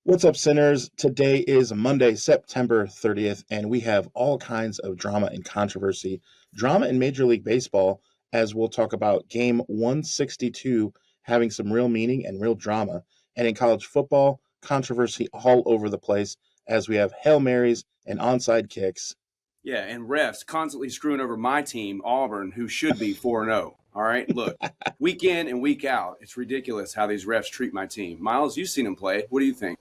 What's up, sinners? Today is Monday, September 30th, and we have all kinds of drama and controversy. Drama in Major League Baseball, as we'll talk about game 162 having some real meaning and real drama. And in college football, controversy all over the place as we have Hail Marys and onside kicks. Yeah, and refs constantly screwing over my team, Auburn, who should be 4-0. All right, look, week in and week out, it's ridiculous how these refs treat my team. Miles, you've seen them play. What do you think?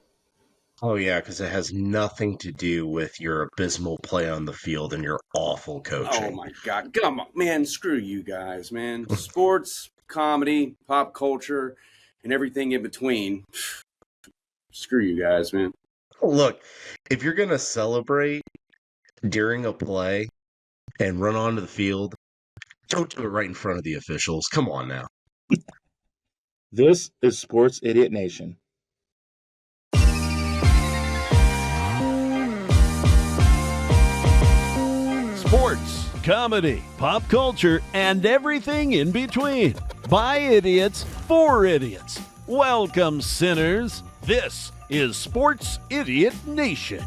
Oh, yeah, because it has nothing to do with your abysmal play on the field and your awful Oh, coaching. my God. Come on, man. Screw you guys, man. Sports, comedy, pop culture, and everything in between. Screw you guys, man. Look, if you're going to celebrate during a play and run onto the field, don't do it right in front of the officials. Come on now. This is Sports Idiot Nation. Sports, comedy, pop culture, and everything in between. By idiots, for idiots. Welcome, sinners. This is Sports Idiot Nation.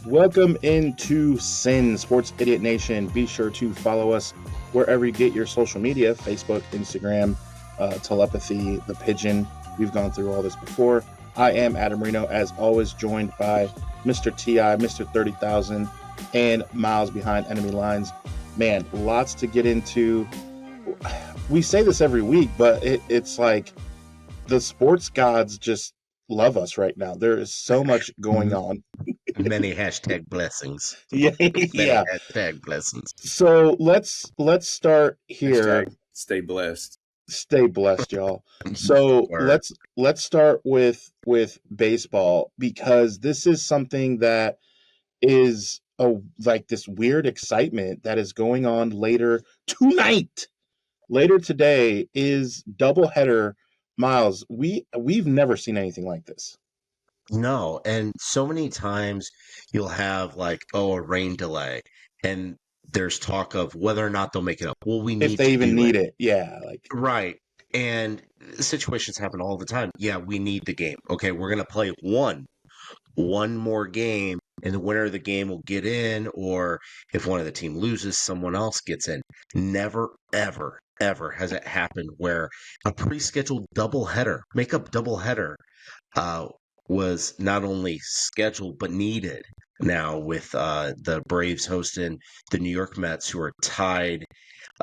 Welcome into Sin, Sports Idiot Nation. Be sure to follow us wherever you get your social media, Facebook, Instagram, Telepathy, The Pigeon. We've gone through all this before. I am Adam Reno, as always, joined by Mr. T.I., Mr. 30,000, and Miles behind enemy lines. Man, lots to get into. We say this every week, but it's like the sports gods just love us right now. There is so much going on. Many hashtag blessings. Yeah. Many hashtag blessings. So let's start here. Hashtag stay blessed. Stay blessed, y'all. So let's start with baseball, because this is something that is like this weird excitement that is going on later tonight. Later today is doubleheader. Miles, we've never seen anything like this. No, and so many times you'll have a rain delay, and there's talk of whether or not they'll make it up. Well, we need If they to even do need it. it. Yeah, Right. And situations happen all the time. Yeah, we need the game. Okay, we're gonna play one more game, and the winner of the game will get in, or if one of the team loses, someone else gets in. Never, ever, ever has it happened where a pre-scheduled makeup doubleheader, was not only scheduled but needed now, with the Braves hosting the New York Mets, who are tied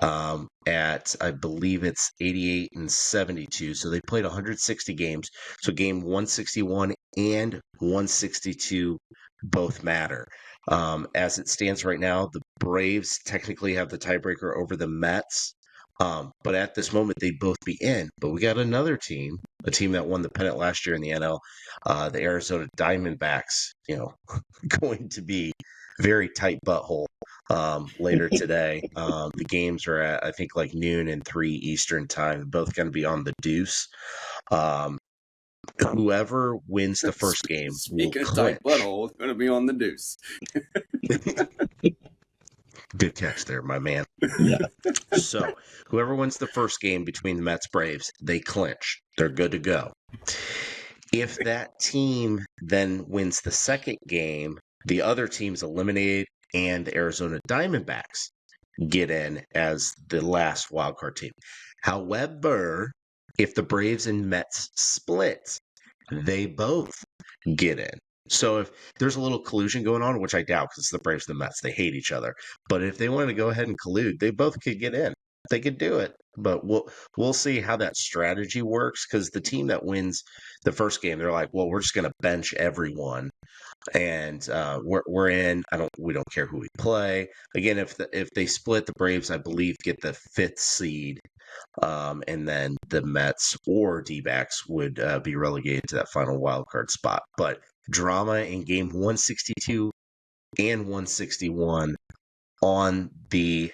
at, I believe it's 88 and 72. So they played 160 games. So game 161 and 162 both matter. As it stands right now, the Braves technically have the tiebreaker over the Mets. But at this moment, they'd both be in. But we got another team, a team that won the pennant last year in the NL, the Arizona Diamondbacks, going to be very tight butthole later today. The games are at, I think, like noon and 3 Eastern time. Both going to be on the deuce. Whoever wins the first game will Speaking of clinch. tight butthole, it's going to be on the deuce. Good catch there, my man. Yeah. So whoever wins the first game between the Mets Braves, they clinch. They're good to go. If that team then wins the second game, the other team's eliminated, and the Arizona Diamondbacks get in as the last wildcard team. However, if the Braves and Mets split, they both get in. So if there's a little collusion going on, which I doubt, because it's the Braves and the Mets, they hate each other. But if they wanted to go ahead and collude, they both could get in. They could do it. But we'll see how that strategy works, because the team that wins the first game, they're like, well, we're just going to bench everyone, and we're in. We don't care who we play. Again, if they split, the Braves, I believe, get the 5th seed. And then the Mets or D-backs would be relegated to that final wild card spot. But drama in game 162 and 161 on the,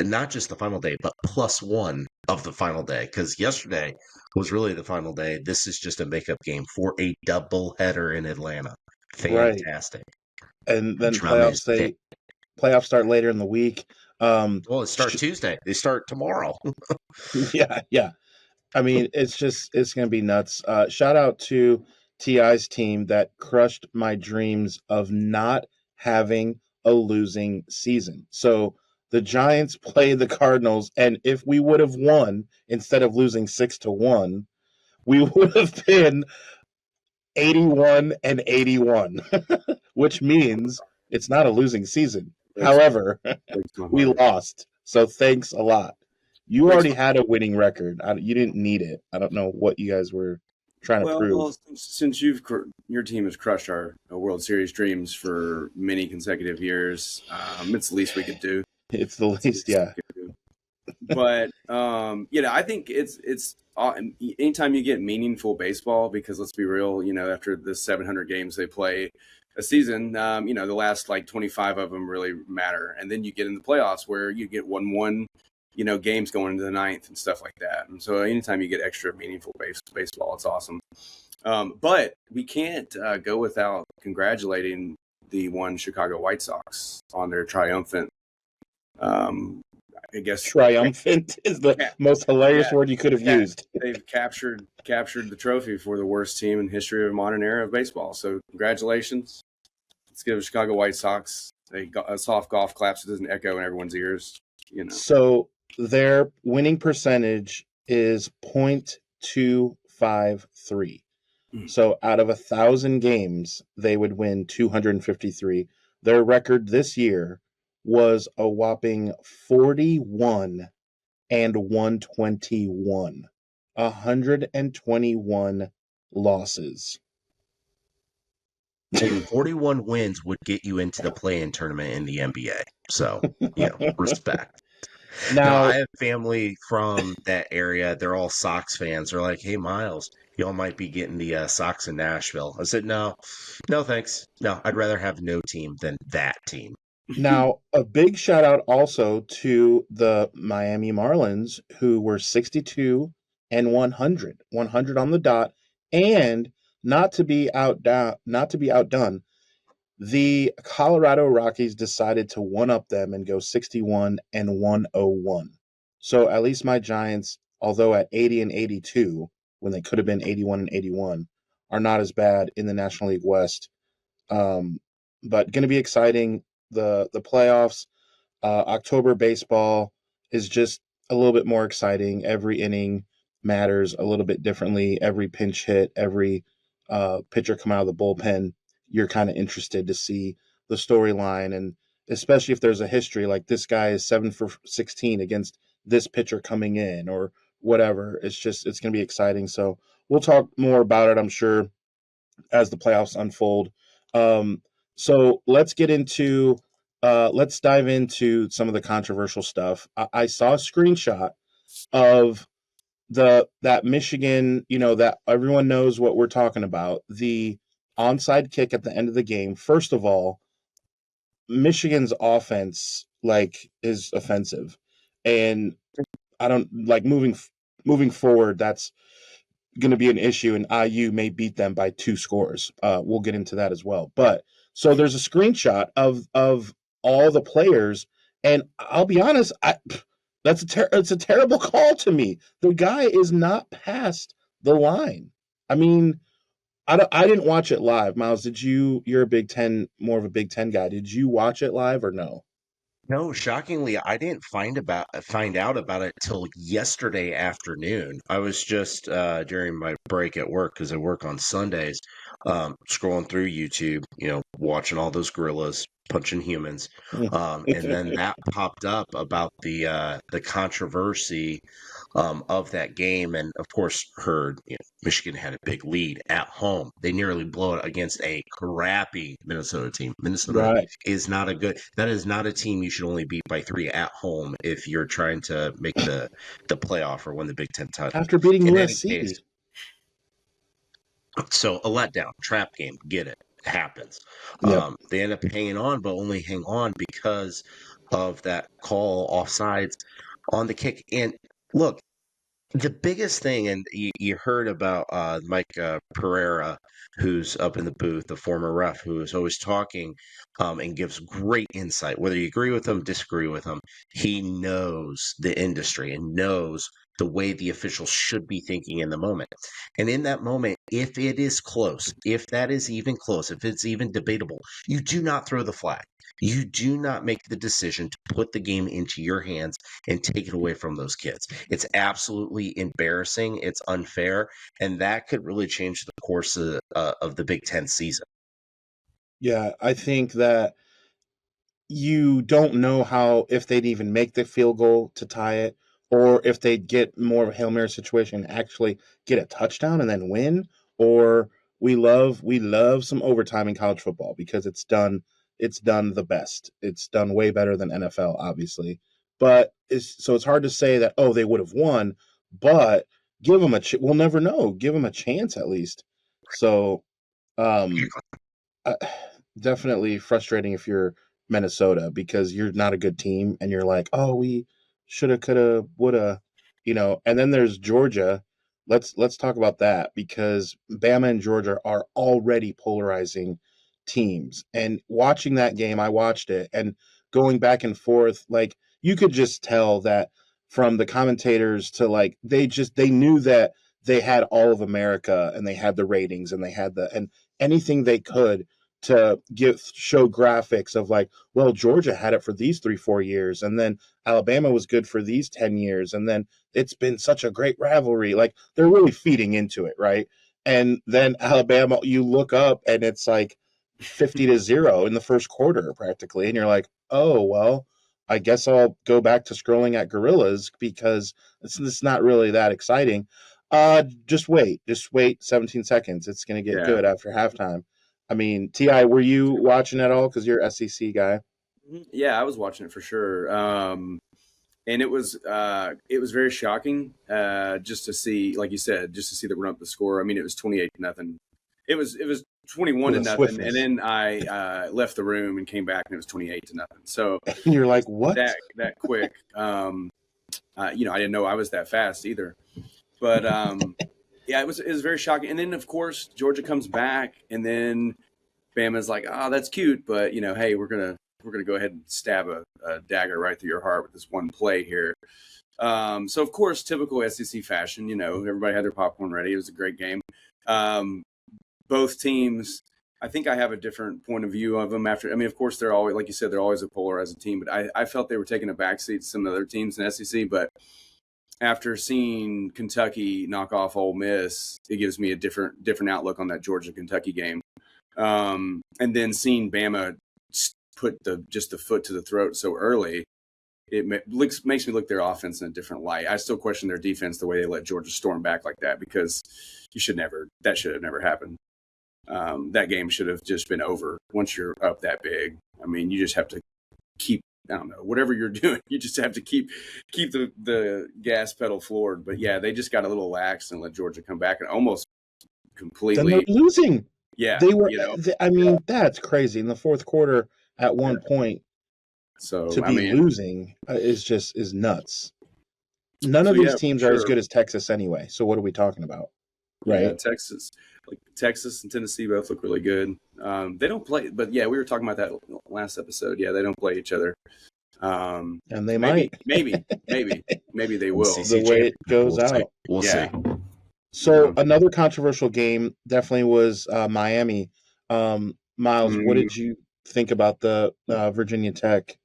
not just the final day, but +1 of the final day, because yesterday was really the final day. This is just a makeup game for a doubleheader in Atlanta. Fantastic. Right. And then playoffs start later in the week. Well, it starts Tuesday. They start tomorrow. Yeah. I mean, it's going to be nuts. Shout out to Ti's team that crushed my dreams of not having a losing season. So the Giants play the Cardinals, and if we would have won instead of losing 6-1, we would have been 81-81, which means it's not a losing season. However, we lost. So thanks a lot. You already had a winning record. You didn't need it. I don't know what you guys were trying to prove. Well, since your team has crushed our World Series dreams for many consecutive years, it's the least we could do. It's the least, yeah. But I think it's anytime you get meaningful baseball, because let's be real, after the 700 games they play a season, the last like 25 of them really matter, and then you get in the playoffs where you get 1-1, games going into the ninth and stuff like that. And so anytime you get extra meaningful baseball, it's awesome. But we can't go without congratulating the one Chicago White Sox on their triumphant. I guess triumphant is the most hilarious word you could have used. They've captured the trophy for the worst team in history of the modern era of baseball. So congratulations. Let's give the Chicago White Sox a soft golf clap so it doesn't echo in everyone's ears. So their winning percentage is .253. So out of 1,000 games, they would win 253. Their record this year was a whopping 41-121. 121 losses. 41 wins would get you into the play-in tournament in the NBA. So, respect. Now, I have family from that area. They're all Sox fans. They're like, hey, Miles, y'all might be getting the Sox in Nashville. I said, no, thanks. No, I'd rather have no team than that team. Now, a big shout out also to the Miami Marlins, who were 62-100, 100 on the dot, and not to be outdone, the Colorado Rockies decided to one-up them and go 61-101. So at least my Giants, although at 80-82, when they could have been 81-81, are not as bad in the National League West. But going to be exciting. The playoffs, October baseball is just a little bit more exciting. Every inning matters a little bit differently. Every pinch hit, every pitcher come out of the bullpen, you're kind of interested to see the storyline, and especially if there's a history like this guy is 7 for 16 against this pitcher coming in or whatever. It's going to be exciting. So we'll talk more about it, I'm sure, as the playoffs unfold. So let's get into let's dive into some of the controversial stuff. I saw a screenshot of that Michigan, that everyone knows what we're talking about, the onside kick at the end of the game. First of all, Michigan's offense is offensive, and I don't like moving forward. That's going to be an issue, and IU may beat them by 2 scores. We'll get into that as well. But so there's a screenshot of all the players, and I'll be honest, it's a terrible call to me. The guy is not past the line. I mean, I didn't watch it live. Miles, you're a Big Ten, more of a Big Ten guy. Did you watch it live or no? No, shockingly, I didn't find out about it till yesterday afternoon. I was just during my break at work, because I work on Sundays, scrolling through YouTube, watching all those gorillas punching humans, and then that popped up about the controversy of that game, and of course heard Michigan had a big lead at home. They nearly blow it against a crappy Minnesota team. Minnesota is not that is not a team you should only beat by 3 at home if you're trying to make the playoff or win the Big Ten title. After beating USC. So a letdown, trap game, get it. Happens. Yep. They end up hanging on, but only hang on because of that call offsides on the kick. And look, The biggest thing, and you heard about Mike Pereira, who's up in the booth, the former ref, who is always talking and gives great insight. Whether you agree with him, disagree with him, he knows the industry and knows the way the officials should be thinking in the moment. And in that moment, if it is close, if that is even close, if it's even debatable, you do not throw the flag. You do not make the decision to put the game into your hands and take it away from those kids. It's absolutely embarrassing. It's unfair, and that could really change the course of the Big Ten season. Yeah, I think that you don't know how if they'd even make the field goal to tie it, or if they'd get more of a Hail Mary situation and actually get a touchdown and then win. Or we love some overtime in college football because it's done the best. It's done way better than NFL, obviously. But it's hard to say that they would have won, but give them we'll never know. Give them a chance at least. So um uh, definitely frustrating if you're Minnesota because you're not a good team and you're like, oh, we shoulda, coulda, woulda, And then there's Georgia. Let's talk about that because Bama and Georgia are already polarizing teams. And watching that game, I watched it and going back and forth, like you could just tell that from the commentators to like they knew that they had all of America and they had the ratings and they had and anything they could to show graphics of like, well, Georgia had it for these 3-4 years, and then Alabama was good for these 10 years, and then it's been such a great rivalry. Like they're really feeding into it, right? And then Alabama, you look up and it's like 50-0 in the first quarter practically, and you're like, oh well, I guess I'll go back to scrolling at Gorillas because it's not really that exciting. Just wait 17 seconds. It's gonna get Yeah. good after halftime. I mean, Ti, were you watching at all? Because you're an SEC guy. Yeah, I was watching it for sure. And it was very shocking just to see, like you said, just to see the run up the score. I mean, it was 28-0. It was 21 to With a nothing, and swiftness. then I left the room and came back, and it was 28-0. So And you're like, what? that quick. I didn't know I was that fast either. But yeah, it was very shocking. And then of course Georgia comes back, and then Bama's like, "Oh, that's cute, but hey, we're gonna go ahead and stab a dagger right through your heart with this one play here." So of course, typical SEC fashion, everybody had their popcorn ready. It was a great game. Both teams, I think I have a different point of view of them after. I mean, of course, they're always, like you said, they're always a polarizing team, but I felt they were taking a backseat to some other teams in SEC. But after seeing Kentucky knock off Ole Miss, it gives me a different outlook on that Georgia-Kentucky game. And then seeing Bama put the foot to the throat so early, it makes me look their offense in a different light. I still question their defense, the way they let Georgia storm back like that, because that should have never happened. That game should have just been over once you're up that big. I mean, you just have to keep, I don't know, whatever you're doing, you just have to keep the gas pedal floored. But yeah, they just got a little lax and let Georgia come back and almost Then completely. they're losing. Yeah, They were. I mean, that's crazy. In the fourth quarter, at one point, So to I be mean, losing is nuts. None so of these yeah, for teams are as sure. good as Texas anyway. So what are we talking about, Yeah, right? Texas and Tennessee both look really good. They don't play, but yeah, we were talking about that last episode. Yeah, they don't play each other. And they Maybe, might. maybe they In will. CC The way it goes We'll see. out. We'll Yeah. see. So another controversial game definitely was Miami. Miles, what Mhm. did you think about the Virginia Tech?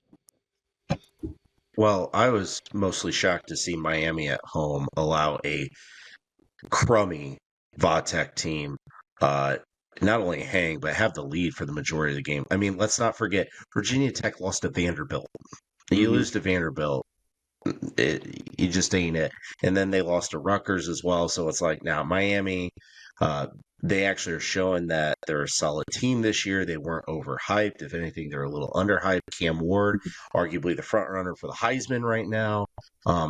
Well, I was mostly shocked to see Miami at home allow a crummy Vatech team not only hang, but have the lead for the majority of the game. I mean, let's not forget, Virginia Tech lost to Vanderbilt. You Mhm. lose to Vanderbilt, you just ain't it. And then they lost to Rutgers as well. So it's like now Miami, they actually are showing that they're a solid team this year. They weren't overhyped. If anything, they're a little underhyped. Cam Ward, arguably the front runner for the Heisman right now,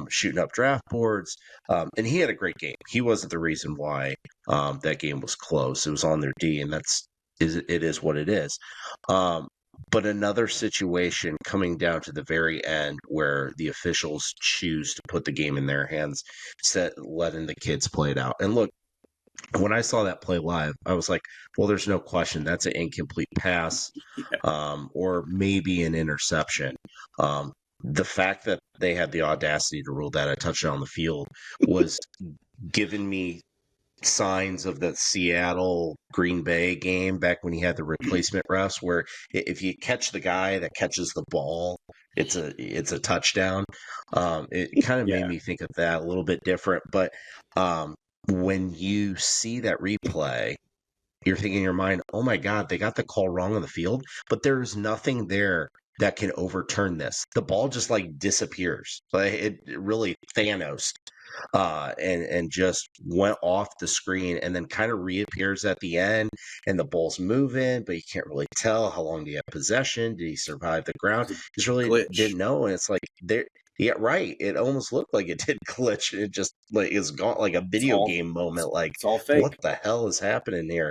shooting up draft boards. And he had a great game. He wasn't the reason why that game was close. It was on their D, and it is what it is. But another situation coming down to the very end where the officials choose to put the game in their hands, letting the kids play it out. And look, when I saw that play live, I was like, well, there's no question that's an incomplete pass, Yeah. or maybe an interception. The fact that they had the audacity to rule that a touchdown on the field was giving me signs of the Seattle Green Bay game back when he had the replacement refs, where if you catch the guy that catches the ball, it's a touchdown. It kind of made Yeah. me think of that a little bit different. But when you see that replay, you're thinking in your mind, oh my God, they got the call wrong on the field, but there's nothing there that can overturn this. The ball just like disappears. Like it really Thanos, and just went off the screen and then kind of reappears at the end, and the ball's moving, but you can't really tell how long do you have possession. Did he survive the ground? Just really Glitch. didn't know. And it's like there. Yeah, right. It almost looked like it did glitch. It just like is gone, like a video game moment. Like, It's all fake. what the hell is happening here?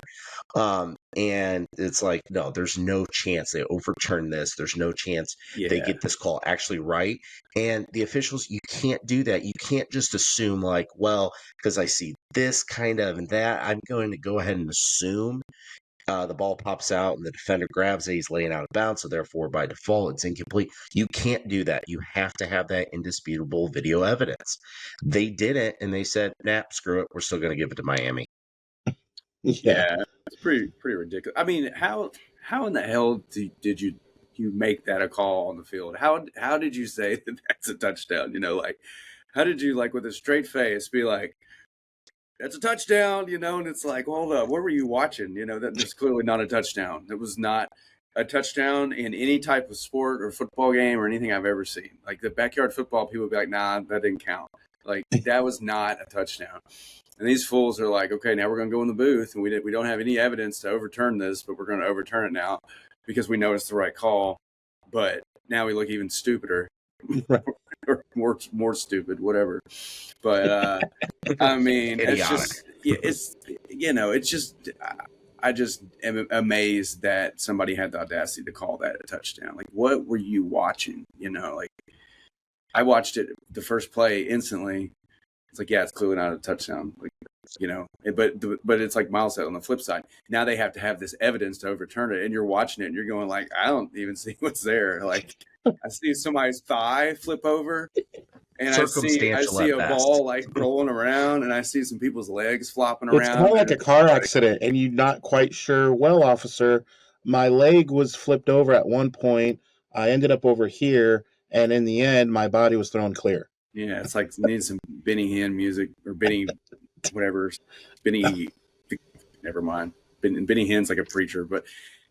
And it's like, no, there's no chance they overturn this. There's no chance they get this call actually right. And the officials, you can't do that. You can't just assume like, well, because I see this kind of and that, I'm going to go ahead and assume the ball pops out and the defender grabs it, he's laying out of bounds, so therefore by default it's incomplete. You can't do that. You have to have that indisputable video evidence. They didn't, and they said, nah, screw it, we're still going to give it to Miami. Yeah, it's pretty ridiculous. I mean, how in the hell did you make that a call on the field? How did you say that that's a touchdown? You know, like how did you like with a straight face be like, that's a touchdown, you know? And it's like, hold up, what were you watching? You know, that's clearly not a touchdown. It was not a touchdown in any type of sport or football game or anything I've ever seen. Like the backyard football, people would be like, nah, that didn't count. Like that was not a touchdown. And these fools are like, okay, now we're going to go in the booth, and we don't have any evidence to overturn this, but we're going to overturn it now because we know it's the right call. But now we look even stupider, or more stupid, whatever. But I mean, it's just I just am amazed that somebody had the audacity to call that a touchdown. Like, what were you watching? You know, like I watched it the first play instantly. It's like, yeah, it's clearly not a touchdown. Like, you know, but it's like Miles said on the flip side. Now they have to have this evidence to overturn it, and you're watching it, and you're going like, I don't even see what's there. Like, I see somebody's thigh flip over, and I see a ball like rolling around, and I see some people's legs flopping around. It's kind of like a car accident, and you're not quite sure. Well, officer, my leg was flipped over at one point. I ended up over here, and in the end, my body was thrown clear. Yeah, it's like need some Benny Hinn music or Benny, whatever. Benny, never mind. Benny Hinn's like a preacher, but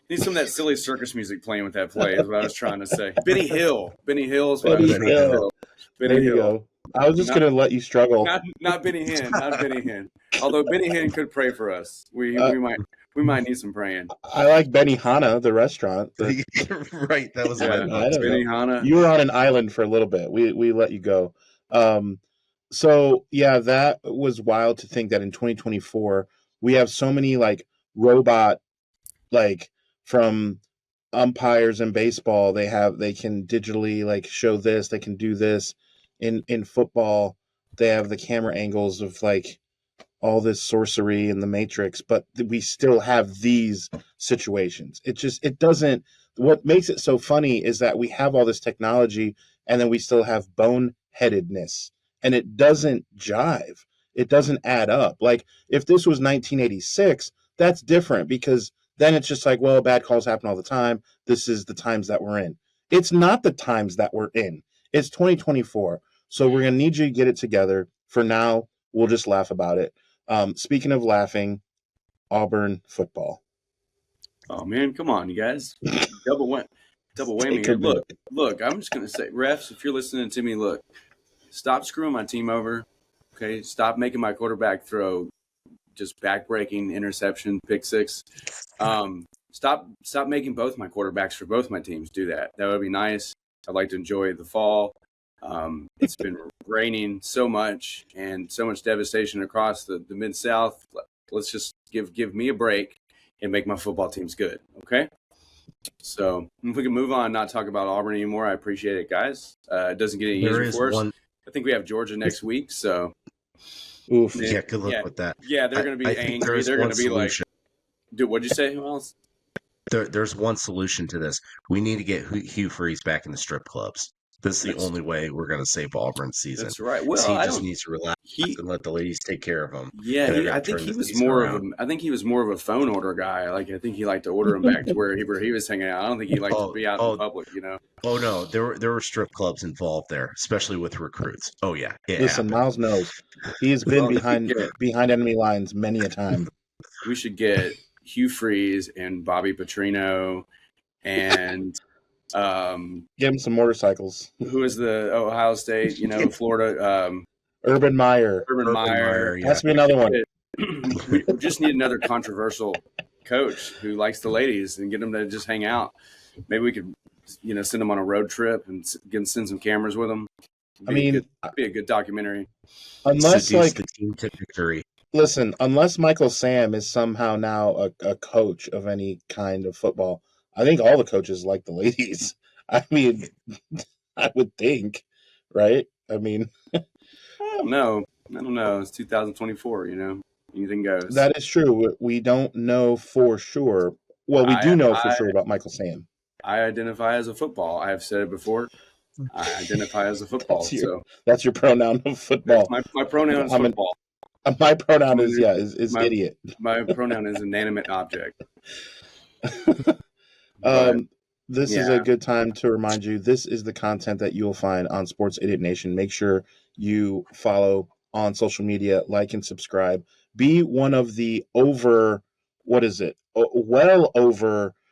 need some of that silly circus music playing with that play. Is what I was trying to say. Benny Hill. Benny Hill's what Benny I was trying to say. There you go. I was just going to let you struggle. Not Benny Hinn. Not Benny Hinn. Although Benny Hinn could pray for us. We might need some praying. I like Benihana, the restaurant. Right, that was Benihana. You were on an island for a little bit. We let you go. So yeah, that was wild to think that in 2024 we have so many like robot, like from umpires in baseball. They can digitally like show this. They can do this. In football, they have the camera angles of like all this sorcery in the Matrix, but we still have these situations. It doesn't. What makes it so funny is that we have all this technology, and then we still have boneheadedness, and it doesn't jive. It doesn't add up. Like if this was 1986, that's different because then it's just like, well, bad calls happen all the time. This is the times that we're in. It's not the times that we're in. It's 2024. So we're going to need you to get it together. For now, we'll just laugh about it. Speaking of laughing, Auburn football. Oh man, come on, you guys! Double whammy here. Look. I'm just gonna say, refs, if you're listening to me, look, stop screwing my team over. Okay, stop making my quarterback throw just backbreaking interception, pick six. Stop making both my quarterbacks for both my teams do that. That would be nice. I'd like to enjoy the fall. It's been raining so much and so much devastation across the Mid-South. Let's just give me a break and make my football teams good, okay? So if we can move on, not talk about Auburn anymore, I appreciate it, guys. It doesn't get any There easier is for us. one. I think we have Georgia next week, so Oof. Yeah, good luck with that. Yeah, they're going to be I think angry. there's They're going one to be solution. like, dude, what'd you say? Who else? There's one solution to this. We need to get Hugh Freeze back in the strip clubs. This is the only way we're going to save Auburn's season. That's right. Well, he just needs to relax and let the ladies take care of him. Yeah, I think he was more of a phone order guy. Like I think he liked to order him back to where he was hanging out. I don't think he liked to be out in public. Oh no, there were strip clubs involved there, especially with recruits. Oh yeah, listen, Miles knows he's been behind enemy lines many a time. We should get Hugh Freeze and Bobby Petrino and give him some motorcycles. Who is the Ohio State? Florida. Urban Meyer. Urban Meyer. Has to be another one. We just need another controversial coach who likes the ladies and get them to just hang out. Maybe we could, send them on a road trip and send some cameras with them. Be a good documentary. Unless the team to victory. Listen, unless Michael Sam is somehow now a coach of any kind of football, I think all the coaches like the ladies. I mean, I would think, right? I mean, I don't know. It's 2024. Anything goes. That is true. We don't know for sure. Well, we do know for sure about Michael Sam. I identify as a football. I have said it before. I identify as a football. That's your pronoun of football. My pronoun is football. My pronoun is idiot. My pronoun is inanimate object. This is a good time to remind you, this is the content that you'll find on Sports Idiot Nation. Make sure you follow on social media, like and subscribe. Be one of the over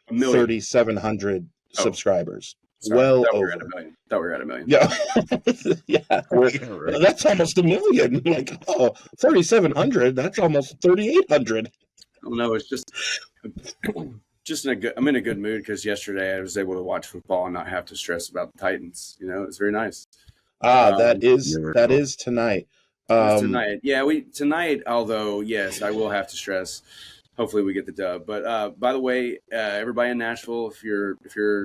3,700 subscribers. Sorry, over. We're at 1 million. Thought we were at 1 million. Yeah. That's almost 1 million. 3,700, that's almost 3,800. I don't know. It's just I'm in a good mood because yesterday I was able to watch football and not have to stress about the Titans. It's very nice. That is tonight. Tonight. Yeah, tonight, although yes, I will have to stress. Hopefully we get the dub. But by the way, everybody in Nashville, if you're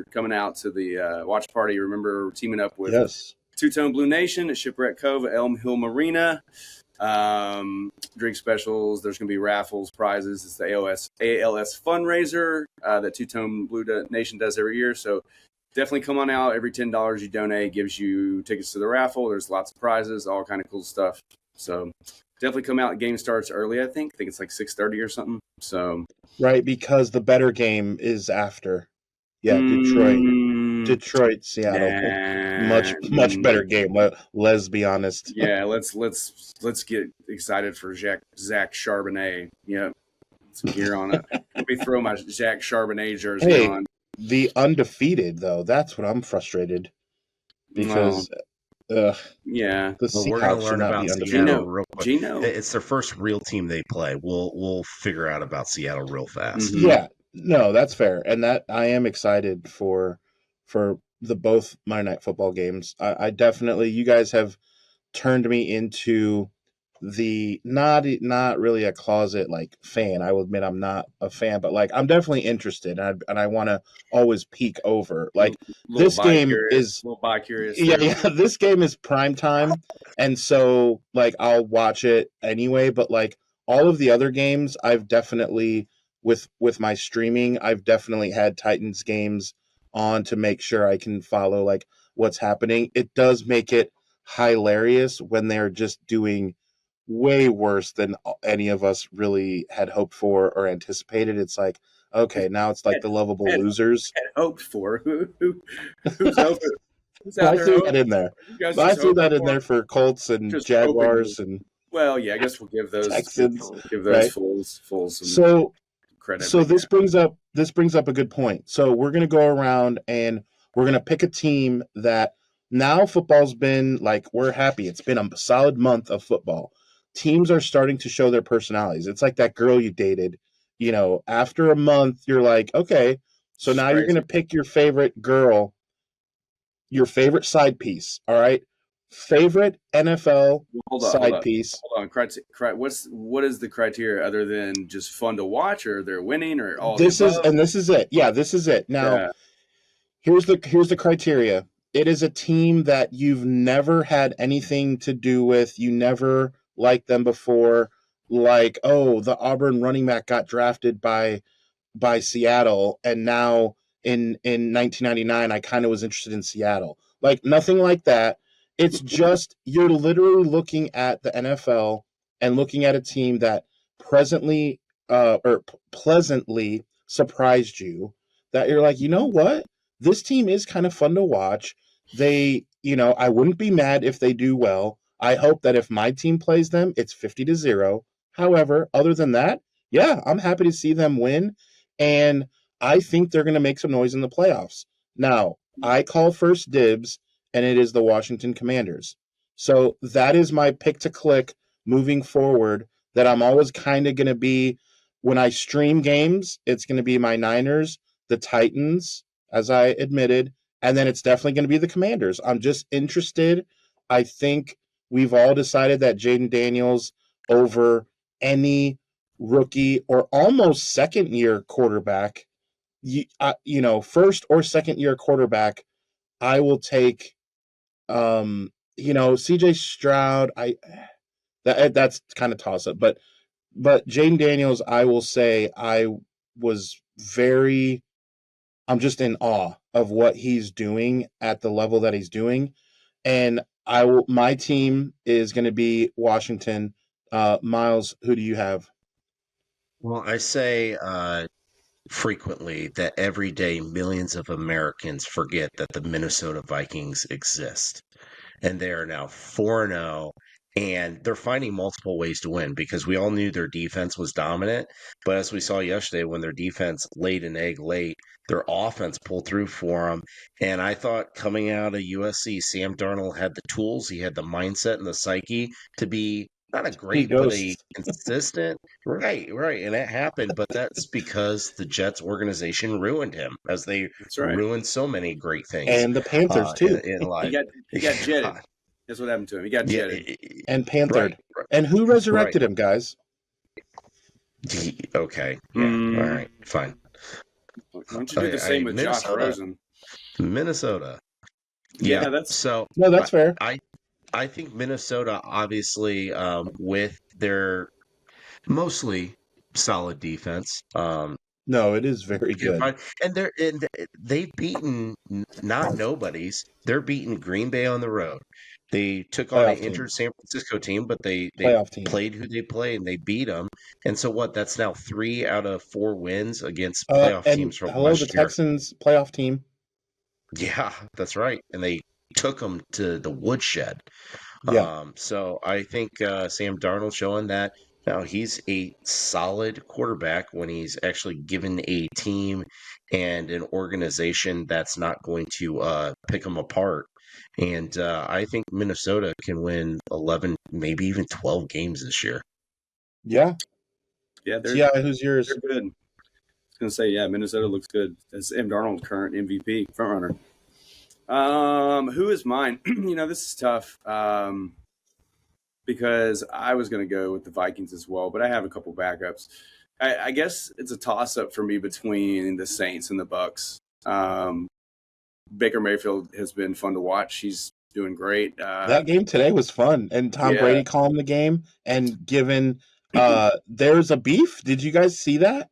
coming out to the watch party, remember we're teaming up with Two-Tone Blue Nation at Shipwreck Cove at Elm Hill Marina. Drink specials. There's going to be raffles, prizes. It's the ALS fundraiser that Two-Tone Blue Nation does every year. So definitely come on out. Every $10 you donate gives you tickets to the raffle. There's lots of prizes, all kind of cool stuff. So definitely come out. Game starts early, I think. I think it's like 6:30 or something. So right, because the better game is after. Yeah, Detroit, Seattle. Much better game. Let's be honest. Yeah, let's get excited for Zach Charbonnet. Yeah, some gear on it. Let me throw my Zach Charbonnet jersey on. The undefeated though, that's what I'm frustrated because. We're going to learn about Seattle real quick. Gino. It's their first real team they play. We'll figure out about Seattle real fast. Mm-hmm. Yeah, no, that's fair, and that I am excited for the both Monday Night Football games. I definitely, you guys have turned me into the not really a closet fan. I will admit I'm not a fan, but I'm definitely interested, and I want to always peek over. This game is a little bi-curious. Yeah, this game is prime time, and so I'll watch it anyway. But all of the other games, I've definitely with my streaming, I've definitely had Titans games on to make sure I can follow what's happening. It does make it hilarious when they're just doing way worse than any of us really had hoped for or anticipated. It's okay, now it's the lovable losers. Had hoped for who's out there? I threw that in there. I threw that in there for Colts and Jaguars and. Well, yeah, I guess we'll give those Texans, fools some credit. So this brings up a good point. So we're gonna go around and we're gonna pick a team that now football's been we're happy. It's been a solid month of football. Teams are starting to show their personalities. It's like that girl you dated, after a month, you're okay, so now you're going to pick your favorite girl, your favorite side piece. All right. Favorite NFL Hold side on. piece. Hold on. What is the criteria other than just fun to watch, or they're winning, or all the This is above? it. Yeah, this is it. Now, Yeah. here's the criteria. It is a team that you've never had anything to do with. You never liked them before. Like, oh, the Auburn running back got drafted by Seattle, and now in 1999 I kind of was interested in Seattle. Like nothing like that. It's just you're literally looking at the NFL and looking at a team that presently or pleasantly surprised you, that you're like, "You know what? This team is kind of fun to watch." I wouldn't be mad if they do well. I hope that if my team plays them, it's 50-0. However, other than that, yeah, I'm happy to see them win, and I think they're going to make some noise in the playoffs. Now, I call first dibs, and it is the Washington Commanders. So that is my pick to click moving forward, that I'm always kind of going to be, when I stream games, it's going to be my Niners, the Titans, as I admitted, and then it's definitely going to be the Commanders. I'm just interested. I think we've all decided that Jaden Daniels over any rookie or almost second year quarterback, first or second year quarterback, I will take. CJ Stroud. That's kind of toss up, but Jaden Daniels, I will say I was very. I'm just in awe of what he's doing at the level that he's doing, and I will. My team is going to be Washington. Miles, who do you have? Well, I say frequently that every day millions of Americans forget that the Minnesota Vikings exist. And they are now 4-0, and they're finding multiple ways to win, because we all knew their defense was dominant. But as we saw yesterday, when their defense laid an egg late, their offense pulled through for them. And I thought coming out of USC, Sam Darnold had the tools, he had the mindset and the psyche to be not a He great, but a ghosts. consistent. Right, right. And it happened, but that's because the Jets organization ruined him, as they That's right. ruined so many great things And the Panthers in, too. in He life. got jetted. That's what happened to him. He got Yeah, jetted. And right, Panthered. And who right. resurrected him, guys? Okay, yeah, all right, fine. Why don't you do the same with Josh Rosen? Minnesota. Yeah, Yeah, that's so No, that's fair. I think Minnesota, obviously, with their mostly solid defense, No, it is very good. and they've beaten not nobodies. They're beating Green Bay on the road. They took on an Playoff team. injured San Francisco team, but they Playoff team. played who they played and they beat them. And so what? That's now 3 out of 4 wins against playoff And teams from hello, the last year. Texans playoff team. Yeah, that's right. And they took them to the woodshed. Yeah. So I think Sam Darnold showing that now he's a solid quarterback when he's actually given a team and an organization that's not going to pick him apart. And I think Minnesota can win 11, maybe even 12 games this year. Yeah. Yeah, Who's yours? they're good. I was gonna say, yeah, Minnesota looks good. That's Sam Darnold, current MVP frontrunner. Who is mine? This is tough. Because I was gonna go with the Vikings as well, but I have a couple backups. I guess it's a toss up for me between the Saints and the Bucks. Baker Mayfield has been fun to watch. He's doing great. That game today was fun, and Tom Yeah. Brady calmed the game and given. There's a beef. Did you guys see that?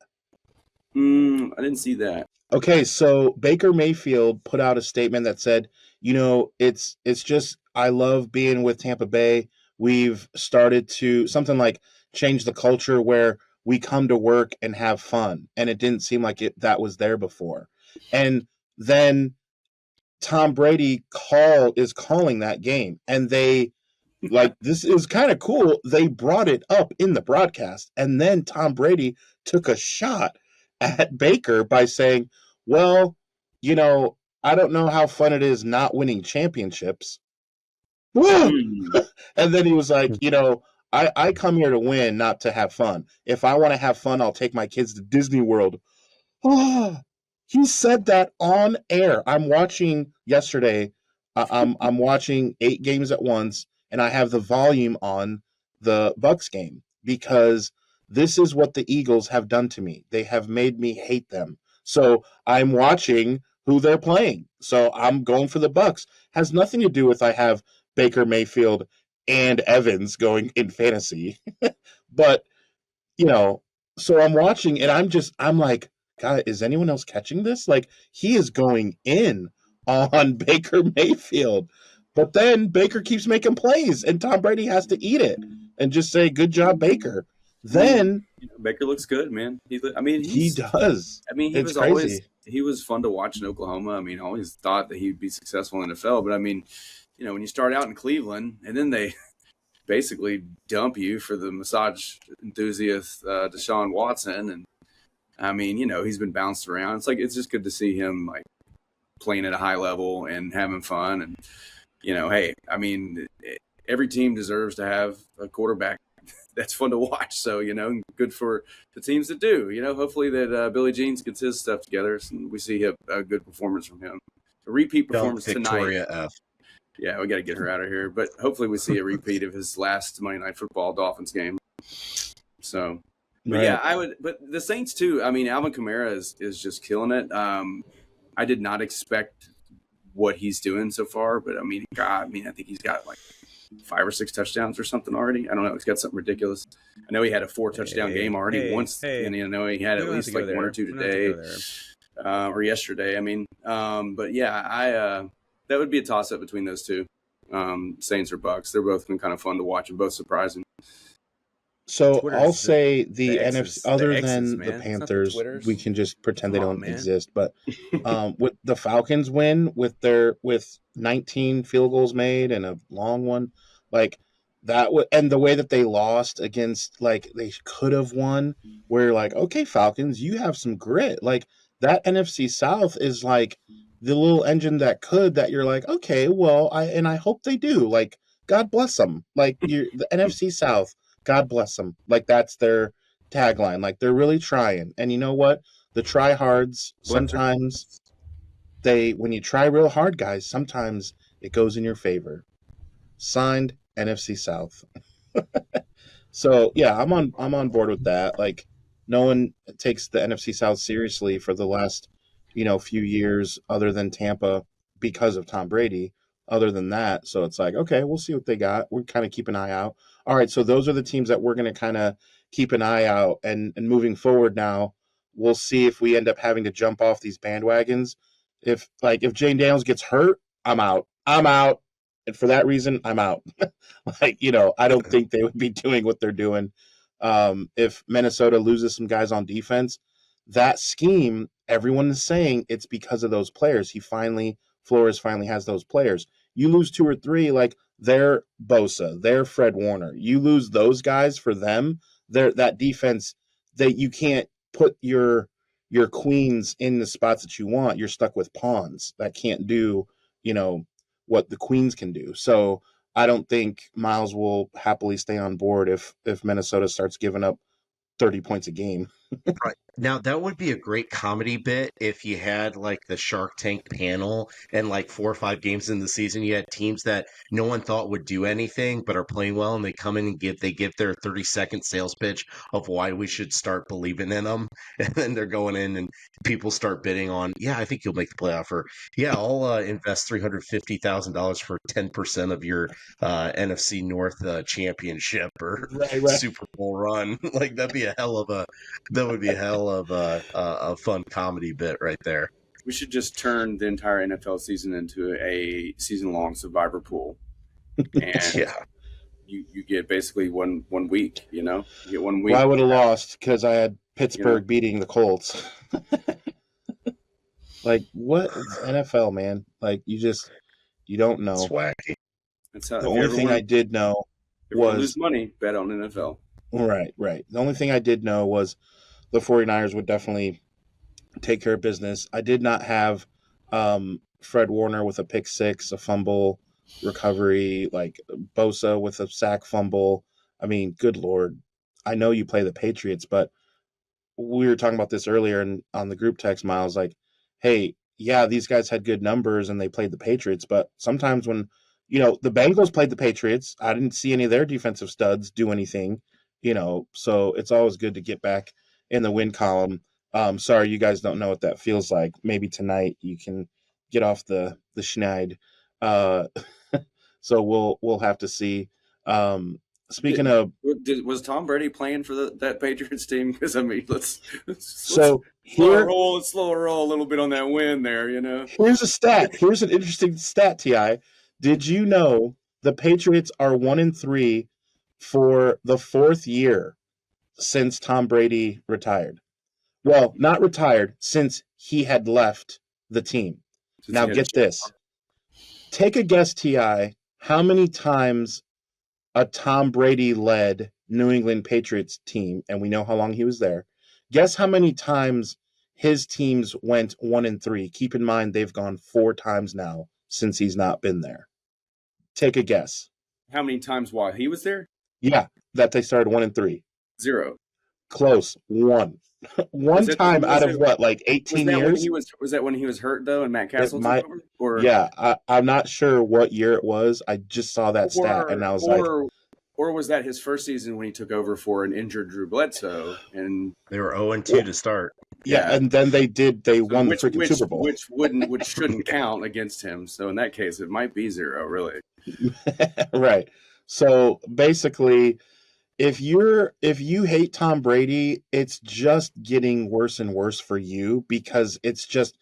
I didn't see that. Okay, so Baker Mayfield put out a statement that said, it's just, I love being with Tampa Bay. We've started to something like change the culture where we come to work and have fun, and it didn't seem like that was there before. And then Tom Brady is calling that game, and they this is kind of cool. They brought it up in the broadcast, and then Tom Brady took a shot at Baker by saying, well, I don't know how fun it is not winning championships. And then he was like, I come here to win, not to have fun. If I want to have fun, I'll take my kids to Disney World. Oh, he said that on air. I'm watching yesterday. I'm watching 8 games at once, and I have the volume on the Bucks game because this is what the Eagles have done to me. They have made me hate them. So I'm watching who they're playing. So I'm going for the Bucks. Has nothing to do with I have Baker Mayfield and Evans going in fantasy. But, you know, so I'm watching and I'm like, God, is anyone else catching this? Like, he is going in on Baker Mayfield. But then Baker keeps making plays and Tom Brady has to eat it and just say, good job, Baker. Then Baker looks good, man. he does. He It's was always crazy. he was fun to watch in Oklahoma. I mean, I always thought that he'd be successful in the NFL, but I mean, when you start out in Cleveland and then they basically dump you for the massage enthusiast Deshaun Watson, and I mean, he's been bounced around. It's just good to see him like playing at a high level and having fun. And hey, I mean, every team deserves to have a quarterback that's fun to watch. So, good for the teams that do. Hopefully that Billy Jeans gets his stuff together and we see a good performance from him. A repeat performance Victoria tonight. F. Yeah, we got to get her out of here. But hopefully we see a repeat of his last Monday Night Football Dolphins game. So, but Right. yeah, but the Saints too. I mean, Alvin Kamara is just killing it. I did not expect what he's doing so far, but I mean, I think he's got like 5 or 6 touchdowns or something already. I don't know. He's got something ridiculous. I know he had a 4 touchdown game already once, and I know he had at least like 1 or 2 today or yesterday. I mean, but yeah, that would be a toss up between those two, Saints or Bucks. They're both been kind of fun to watch and both surprising. So Twitter's I'll say the the NFC, X's, other the X's, than man. the It's not the Panthers, Twitters. we can just pretend they Come on, don't man. exist. But with the Falcons win with 19 field goals made and a long one, like that, and the way that they lost against, like they could have won. Where like, okay, Falcons, you have some grit. Like that NFC South is like the little engine that you're like, okay, well, I hope they do. Like, God bless them. Like the NFC South. God bless them. Like that's their tagline. Like they're really trying. And you know what? The tryhards sometimes when you try real hard, guys, sometimes it goes in your favor. Signed NFC South. So yeah, I'm on board with that. Like no one takes the NFC South seriously for the last, few years other than Tampa because of Tom Brady. Other than that, so it's like, okay, we'll see what they got. We're kind of keep an eye out. All right, so those are the teams that we're going to kind of keep an eye out, and moving forward now, we'll see if we end up having to jump off these bandwagons. If Jane Daniels gets hurt, I'm out. I'm out, and for that reason, I'm out. I don't think they would be doing what they're doing. If Minnesota loses some guys on defense, that scheme, everyone is saying it's because of those players. Flores finally has those players. You lose 2 or 3, like they're Bosa, they're Fred Warner. You lose those guys for them, that defense, you can't put your queens in the spots that you want. You're stuck with pawns that can't do, what the queens can do. So I don't think Miles will happily stay on board if Minnesota starts giving up 30 points a game. Right. Now, that would be a great comedy bit if you had like the Shark Tank panel and like 4 or 5 games in the season, you had teams that no one thought would do anything but are playing well, and they come in and give their 30-second sales pitch of why we should start believing in them. And then they're going in and people start bidding on, yeah, I think you'll make the playoff, or yeah, I'll invest $350,000 for 10% of your NFC North championship or Right. Super Bowl run. Like that would be a hell of a fun comedy bit right there. We should just turn the entire NFL season into a season-long survivor pool, and Yeah. you get basically one week. You get 1 week. Well, I would have lost because I had Pittsburgh beating the Colts. Like what? It's NFL, man. Like you don't know. It's wacky. That's how, The only thing I did know was lose money, bet on NFL. Right. The only thing I did know was the 49ers would definitely take care of business. I did not have Fred Warner with a pick six, a fumble recovery, like Bosa with a sack fumble. I mean, good Lord. I know you play the Patriots, but we were talking about this earlier on the group text, Miles, like, hey, yeah, these guys had good numbers and they played the Patriots, but sometimes when, the Bengals played the Patriots, I didn't see any of their defensive studs do anything, so it's always good to get back in the win column. Sorry, you guys don't know what that feels like. Maybe tonight you can get off the schneid. Uh, so we'll have to see. Speaking of, Was Tom Brady playing for that Patriots team? Because let's so slow a roll a little bit on that win there. Here's a stat. Here's an interesting stat, Ti. Did you know the Patriots are 1-3 for the 4th year since Tom Brady retired? Well, not retired, since he had left the team. Now get this. Take a guess, Ti. How many times a Tom Brady-led New England Patriots team, and we know how long he was there, guess how many times his teams went 1-3? Keep in mind, they've gone 4 times now since he's not been there. Take a guess. How many times while he was there? Yeah, that they started 1-3. 0. Close. 1. One time out of what, like 18 years? Was that when he was hurt though, and Matt Castle took over? Or yeah, I'm not sure what year it was. I just saw that stat, and I was or was that his first season when he took over for an injured Drew Bledsoe? And they were 0-2 to start. Yeah, and then they won the freaking Super Bowl, which shouldn't count against him. So in that case, it might be 0, really. Right. So basically, if you hate Tom Brady, it's just getting worse and worse for you, because it's just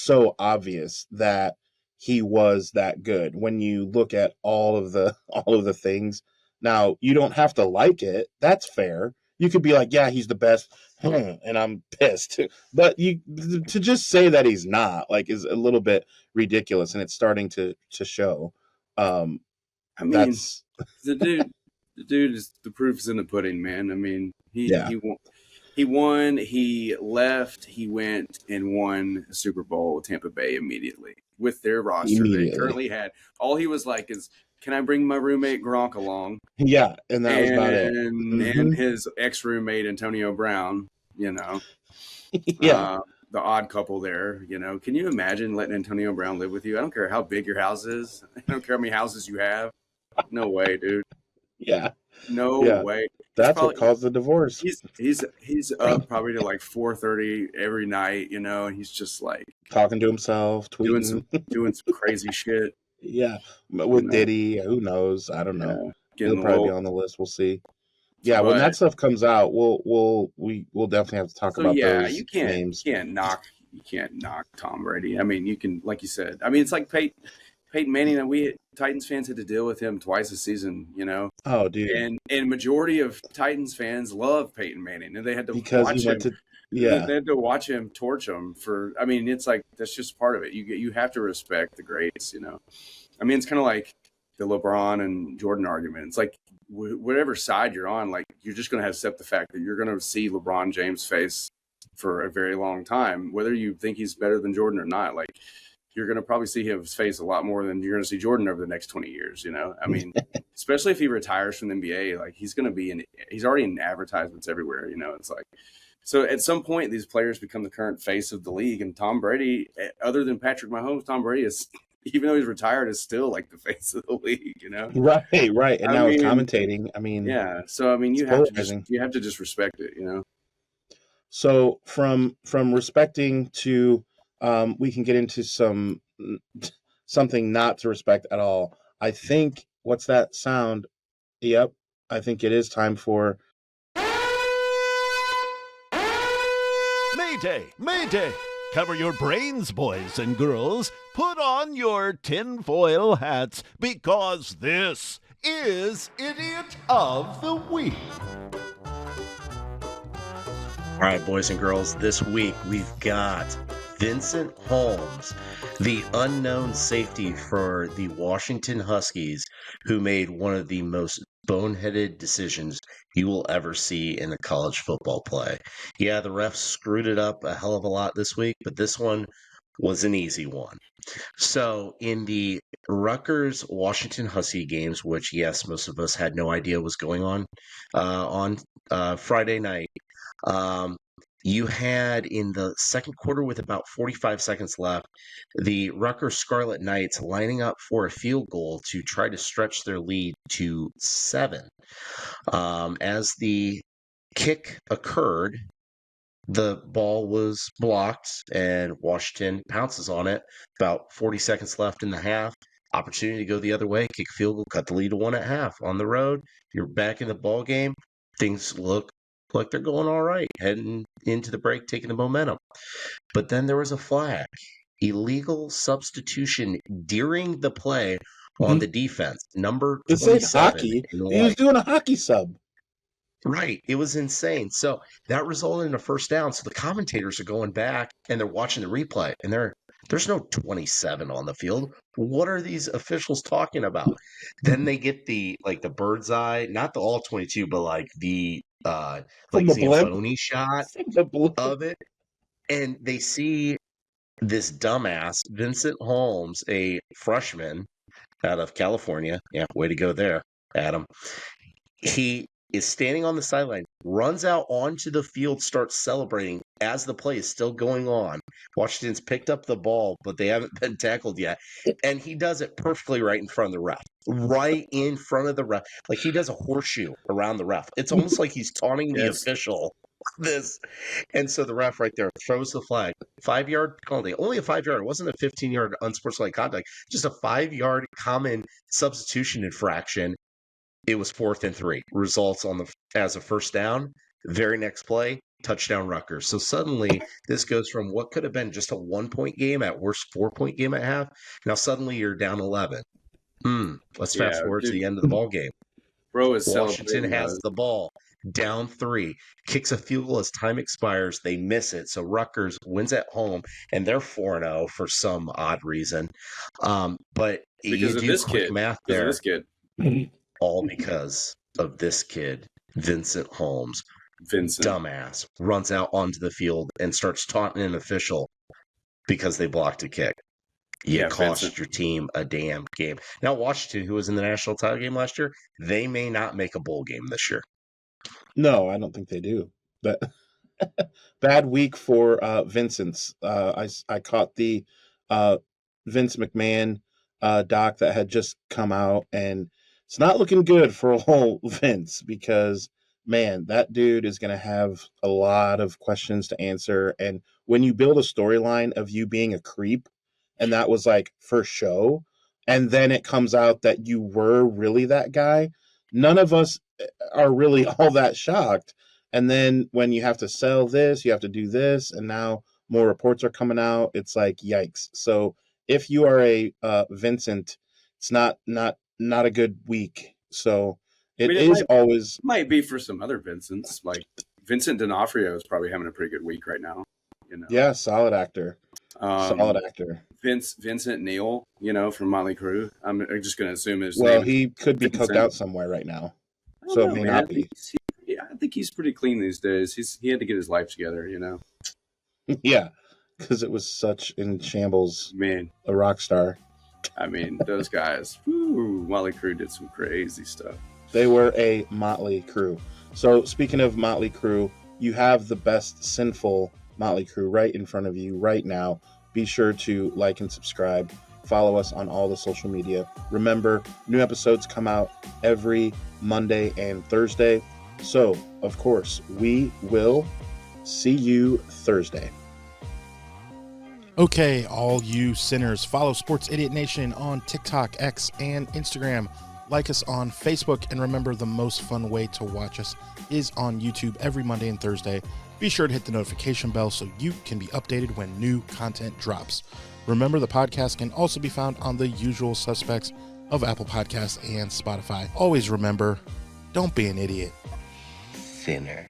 so obvious that he was that good when you look at all of the things. Now, you don't have to like it. That's fair. You could be like, yeah, he's the best, and I'm pissed. But to just say that he's not, like, is a little bit ridiculous, and it's starting to show. I mean, that's the dude is, the proof's in the pudding, man. I mean, he won, he left, he went and won a Super Bowl with Tampa Bay immediately with their roster they currently had. All he was like is, can I bring my roommate Gronk along? Yeah, and that was about it. And his ex-roommate Antonio Brown, yeah. The odd couple there, Can you imagine letting Antonio Brown live with you? I don't care how big your house is. I don't care how many houses you have. No way, dude. Yeah. No way. That's what caused the divorce. He's up probably to like 4:30 every night, and he's just like talking to himself, tweeting, doing some crazy shit. Yeah, with Diddy, who knows? I don't know. He'll probably be on the list. We'll see. Yeah, when that stuff comes out, we'll definitely have to talk about those names. You can't knock Tom Brady. I mean, you can, like you said. I mean, it's like Peyton Manning, and we Titans fans had to deal with him twice a season, Oh, dude. And majority of Titans fans love Peyton Manning, and they had to watch him. They had to watch him torch him for. I mean, it's like that's just part of it. You have to respect the greats, I mean, it's kind of like the LeBron and Jordan argument. It's like whatever side you're on, like you're just going to accept the fact that you're going to see LeBron James' face for a very long time, whether you think he's better than Jordan or not. Like, you're going to probably see his face a lot more than you're going to see Jordan over the next 20 years. I mean, especially if he retires from the NBA, like he's already in advertisements everywhere. It's like, so at some point these players become the current face of the league, and Tom Brady, other than Patrick Mahomes, Tom Brady is, even though he's retired, is still like the face of the league, Right. And now he's commentating. I mean, yeah. So, I mean, you have to just respect it, So from respecting to, we can get into something not to respect at all. I think, what's that sound? Yep. I think it is time for Mayday! Mayday! Cover your brains, boys and girls. Put on your tinfoil hats, because this is Idiot of the Week. All right, boys and girls, this week we've got Vincent Holmes, the unknown safety for the Washington Huskies, who made one of the most boneheaded decisions you will ever see in a college football play. Yeah, the refs screwed it up a hell of a lot this week, but this one was an easy one. So in the Rutgers-Washington Husky games, which, yes, most of us had no idea was going on Friday night, You had in the second quarter with about 45 seconds left, the Rutgers Scarlet Knights lining up for a field goal to try to stretch their lead to 7. As the kick occurred, the ball was blocked and Washington pounces on it. About 40 seconds left in the half. Opportunity to go the other way, kick field goal, cut the lead to 1 at half. On the road, you're back in the ball game. Things look like they're going all right, heading into the break, taking the momentum. But then there was a flag, illegal substitution during the play on the defense, number This ain't 27. hockey. He was doing a hockey sub. Right. It was insane. So that resulted in a first down. So the commentators are going back and they're watching the replay and there's no 27 on the field. What are these officials talking about? Then they get the bird's eye, not the all 22, but like the Zamboni shot of it. And they see this dumbass, Vincent Holmes, a freshman out of California. Yeah, way to go there, Adam. He is standing on the sideline, runs out onto the field, starts celebrating as the play is still going on. Washington's picked up the ball, but they haven't been tackled yet. And he does it perfectly right in front of the ref. Right in front of the ref. Like he does a horseshoe around the ref. It's almost like he's taunting the official. This. And so the ref right there throws the flag. 5-yard penalty. Only a 5-yard. It wasn't a 15-yard unsportsmanlike conduct. Just a 5-yard common substitution infraction. It was 4th and 3. Results as a first down. Very next play, touchdown Rutgers. So suddenly this goes from what could have been just a 1-point game, at worst 4-point game at half. Now suddenly you're down 11. Let's fast forward to the end of the ball game. Bro is Washington has the ball, down 3, kicks a field goal as time expires. They miss it, so Rutgers wins at home, and they're 4-0 for some odd reason. But because you of do this quick kid. math Because there. of this kid. All because of this kid, Vincent Holmes. Dumbass runs out onto the field and starts taunting an official because they blocked a kick. You cost your team a damn game. Now, Washington, who was in the national title game last year, they may not make a bowl game this year. No, I don't think they do. But bad week for Vincent's. I caught the Vince McMahon doc that had just come out, and it's not looking good for old Vince because, man, that dude is going to have a lot of questions to answer. And when you build a storyline of you being a creep, and that was like for show, and then it comes out that you were really that guy, none of us are really all that shocked. And then when you have to sell this, you have to do this, and now more reports are coming out. It's like, yikes. So if you are a Vincent, it's not a good week. So it might be for some other Vincents. Like Vincent D'Onofrio is probably having a pretty good week right now. Yeah, solid actor. Solid actor. Vincent Neal, from Motley Crue. I'm just going to assume his name. Well, he could be Vincent. Cooked out somewhere right now, so it may not be. I think he's pretty clean these days. He had to get his life together, Yeah, because it was such in shambles. Man, a rock star. I mean, those guys. Motley Crue did some crazy stuff. They were a Motley Crue. So speaking of Motley Crue, you have the best sinful Motley Crue right in front of you right now. Be sure to like and subscribe. Follow us on all the social media. Remember, new episodes come out every Monday and Thursday. So, of course, we will see you Thursday. Okay, all you sinners, follow Sports Idiot Nation on TikTok, X, and Instagram. Like us on Facebook, and remember, the most fun way to watch us is on YouTube every Monday and Thursday. Be sure to hit the notification bell so you can be updated when new content drops. Remember, the podcast can also be found on the usual suspects of Apple Podcasts and Spotify. Always remember, don't be an idiot. Sinner.